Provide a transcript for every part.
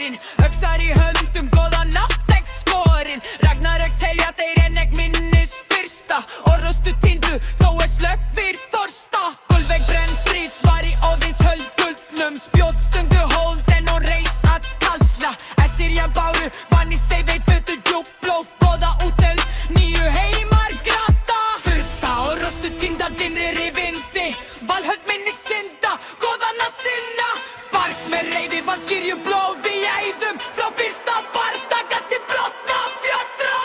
skorin Öxar í höndum, góða nátt egg skorin Ragnarök telja þeir en egg minnis fyrsta Orrustu týndu, þó slökk fyrir þorsta Gullveig brennd brís var í óðins höld gullnum Spjótstundu hold en hún reis að kalla Sirja báru, vann í seg veit fötu djúblóð Góða útöld, nýju heimar grata Fyrsta og rostu týnda dinnrir í vindi Valhöld minni synda, góðana sinna Bark með reiði, valkyrju blóð í æðum Frá fyrsta bardaga til brotna fjötra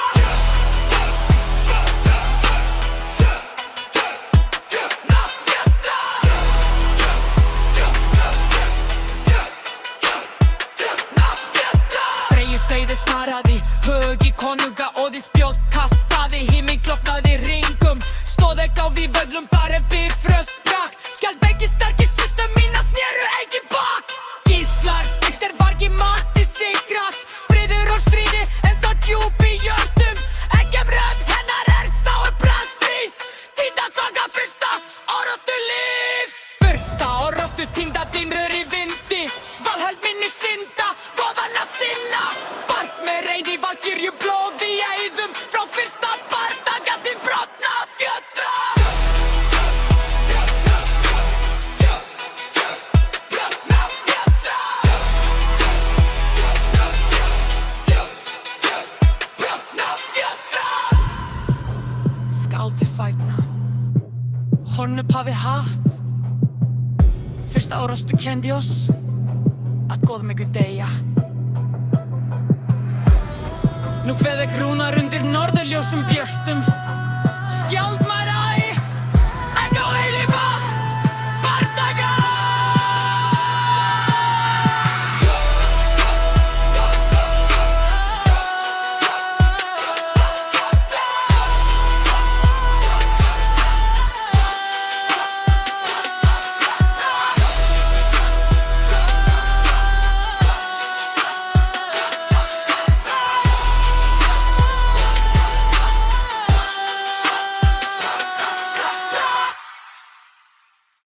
Seiði snaraði, hög í konunga og því spjót kastaði Himinn klofnaði ringum, stóð ekki á við völlum þar bifröst brak Skjaldveiki sterkir systur mína snéru ekki bak Gíslar, skiptir vargi mati sigrast Friður og stríði, en sá djúp í jörðum Ekki rödd hennar sáu brandstrís Týnda saga fyrsta orrustu lífs Fyrsta orrustu týnda dinnrir í vindi Valhöld minni synda, góðana sinna Reiði valkyrju blóð í æðum Frá fyrsta bardaga til brotna fjötra Brotna fjötra Brotna fjötra Skál til fægna Horn upp hafi hatt Fyrsta orrustu kendi oss Að góðum ykkur deyja Nú kveð ek rúnar undir norðurljósum björtum